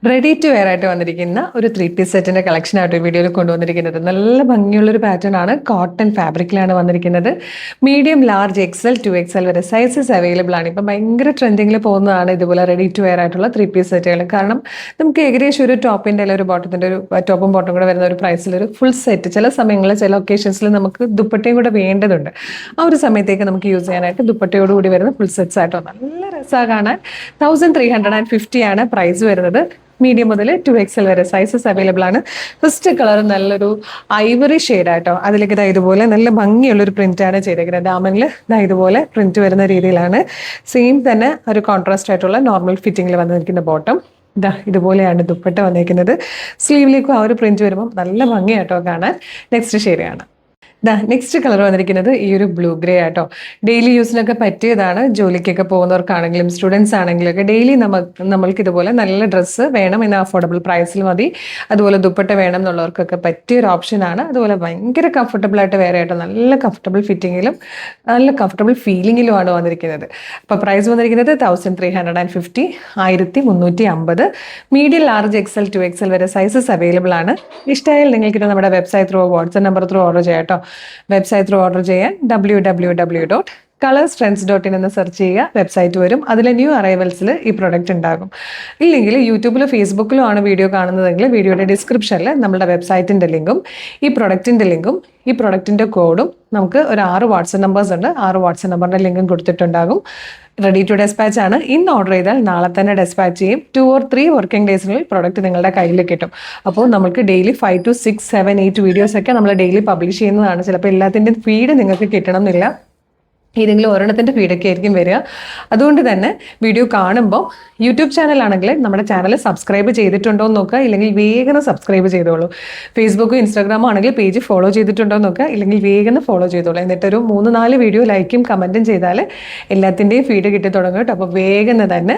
Ready to wear ആയിട്ട് വന്നിരിക്കുന്ന ഒരു 3 പീസ് സെറ്റിന്റെ കളക്ഷൻ ആയിട്ട് ഈ വീഡിയോയിൽ കൊണ്ടുവന്നിരിക്കുന്നത്. നല്ല ഭംഗിയുള്ള ഒരു പാറ്റേൺ ആണ്. കോട്ടൺ ഫാബ്രിക്കിലാണ് വന്നിരിക്കുന്നത്. മീഡിയം, ലാർജ്, എക്സൽ, 2XL വരെ സൈസസ് അവൈലബിൾ ആണ്. ഇപ്പം ഭയങ്കര ട്രെൻഡിങ്ങിൽ പോകുന്നതാണ് ഇതുപോലെ റെഡി ടു വെയർ ആയിട്ടുള്ള 3 പീസ് സെറ്റുകൾ. കാരണം നമുക്ക് ഏകദേശം ഒരു ടോപ്പിന്റെ അല്ലെങ്കിൽ ഒരു ബോട്ടത്തിന്റെ ഒരു ടോപ്പും ബോട്ടും കൂടെ വരുന്ന ഒരു പ്രൈസിൽ ഒരു ഫുൾ സെറ്റ് ചില സമയങ്ങളിൽ ചില ഒക്കേഷൻസിൽ നമുക്ക് ദുപ്പട്ടയും കൂടെ വേണ്ടതുണ്ട്. ആ ഒരു സമയത്തേക്ക് നമുക്ക് യൂസ് ചെയ്യാനായിട്ട് ദുപ്പട്ടയോടുകൂടി വരുന്ന ഫുൾ സെറ്റ്സ് ആയിട്ടോ നല്ല രസമാണ് കാണാൻ. 1350 ആണ് പ്രൈസ് വരുന്നത്. മീഡിയം മുതൽ 2XL വരെ സൈസസ് അവൈലബിൾ ആണ്. ഫസ്റ്റ് കളർ നല്ലൊരു ഐവറി ഷെയ്ഡായിട്ടോ, അതിലേക്ക് ഇതുപോലെ നല്ല ഭംഗിയുള്ളൊരു പ്രിന്റാണ് ചെയ്തേക്കുന്നത്. ഡാമനിൽ ഇതുപോലെ പ്രിന്റ് വരുന്ന രീതിയിലാണ്. സെയിം തന്നെ ഒരു കോൺട്രാസ്റ്റ് ആയിട്ടുള്ള നോർമൽ ഫിറ്റിംഗിൽ വന്നിരിക്കുന്ന ബോട്ടം. ഇതുപോലെയാണ് ദുപ്പട്ട വന്നിരിക്കുന്നത്. സ്ലീവിലേക്കും ആ ഒരു പ്രിന്റ് വരുമ്പോൾ നല്ല ഭംഗിയായിട്ടോ കാണാൻ. നെക്സ്റ്റ് ഷെയ്ഡാണ്. നെക്സ്റ്റ് കളർ വന്നിരിക്കുന്നത് ഈ ഒരു ബ്ലൂ ഗ്രേ ആട്ടോ. ഡെയിലി യൂസിനൊക്കെ പറ്റിയതാണ്. ജോലിക്കൊക്കെ പോകുന്നവർക്കാണെങ്കിലും സ്റ്റുഡൻസ് ആണെങ്കിലും ഒക്കെ ഡെയിലി നമ്മൾക്ക് ഇതുപോലെ നല്ല ഡ്രസ്സ് വേണം എന്ന അഫോർഡബിൾ പ്രൈസിൽ മതി. അതുപോലെ ദുപ്പട്ട വേണം എന്നുള്ളവർക്കൊക്കെ പറ്റിയൊരു ഓപ്ഷനാണ്. അതുപോലെ ഭയങ്കര കംഫർട്ടബിൾ ആയിട്ട് വേറെ ആയിട്ടോ നല്ല കംഫർട്ടബിൾ ഫിറ്റിങ്ങിലും നല്ല കംഫർട്ടബിൾ ഫീലിങ്ങിലുമാണ് വന്നിരിക്കുന്നത്. അപ്പോൾ പ്രൈസ് വന്നിരിക്കുന്നത് 1350, 1350. മീഡിയം, ലാർജ്, എക്സൽ, 2XL വരെ സൈസസ് അവൈലബിൾ ആണ്. ഇഷ്ടമായാൽ നിങ്ങൾക്കിത് നമ്മുടെ website through, WhatsApp number through order ചെയ്യാം കേട്ടോ. വെബ്സൈറ്റ് ത്രൂ ഓർഡർ ചെയ്യാൻ www.colorstrends.in എന്ന് സെർച്ച് ചെയ്യുക. വെബ്സൈറ്റ് വരും. അതിൽ ന്യൂ അറൈവൽസിൽ ഈ പ്രൊഡക്റ്റ് ഉണ്ടാകും. ഇല്ലെങ്കിൽ യൂട്യൂബിലോ ഫേസ്ബുക്കിലോ ആണ് വീഡിയോ കാണുന്നതെങ്കിൽ വീഡിയോയുടെ ഡിസ്ക്രിപ്ഷനിൽ നമ്മുടെ വെബ്സൈറ്റിൻ്റെ ലിങ്കും ഈ പ്രൊഡക്റ്റിൻ്റെ ലിങ്കും ഈ പ്രൊഡക്റ്റിൻ്റെ കോഡും നമുക്ക് ഒരു 6 വാട്സ്ആപ്പ് നമ്പേഴ്സ് ഉണ്ട്. 6 വാട്സ്ആപ്പ് നമ്പറിൻ്റെ ലിങ്കും കൊടുത്തിട്ടുണ്ടാകും. റെഡി ടു ഡെസ്പാച്ച് ആണ്. ഇന്ന് ഓർഡർ ചെയ്താൽ നാളെ തന്നെ ഡെസ്പാച്ച് ചെയ്യും. 2 or 3 വർക്കിംഗ് ഡേയ്സിനുള്ളിൽ പ്രൊഡക്റ്റ് നിങ്ങളുടെ കയ്യിൽ കിട്ടും. അപ്പോൾ നമുക്ക് ഡെയിലി 5 to 6, 7, 8 വീഡിയോസൊക്കെ നമ്മൾ ഡെയിലി പബ്ലിഷ് ചെയ്യുന്നതാണ്. ചിലപ്പോൾ എല്ലാത്തിൻ്റെയും ഫീഡ് നിങ്ങൾക്ക് കിട്ടണം എന്നില്ല. ഏതെങ്കിലും ഒരെണ്ണത്തിൻ്റെ ഫീഡൊക്കെ ആയിരിക്കും വരിക. അതുകൊണ്ട് തന്നെ വീഡിയോ കാണുമ്പോൾ യൂട്യൂബ് ചാനലാണെങ്കിൽ നമ്മുടെ ചാനൽ സബ്സ്ക്രൈബ് ചെയ്തിട്ടുണ്ടോ എന്ന് നോക്കുക. ഇല്ലെങ്കിൽ വേഗം സബ്സ്ക്രൈബ് ചെയ്തോളൂ. ഫേസ്ബുക്കും ഇൻസ്റ്റാഗ്രാമും ആണെങ്കിൽ പേജ് ഫോളോ ചെയ്തിട്ടുണ്ടോ എന്ന് നോക്കുക. ഇല്ലെങ്കിൽ വേഗം ഫോളോ ചെയ്തോളൂ. എന്നിട്ടൊരു 3-4 വീഡിയോ ലൈക്കും കമൻറ്റും ചെയ്താൽ എല്ലാത്തിൻ്റെയും ഫീഡ് കിട്ടി തുടങ്ങും കേട്ടോ. അപ്പോൾ വേഗം തന്നെ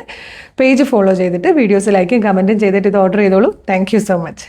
പേജ് ഫോളോ ചെയ്തിട്ട് വീഡിയോസ് ലൈക്കും കമൻറ്റും ചെയ്തിട്ട് ഇത് ഓർഡർ ചെയ്തോളൂ. Thank you so much.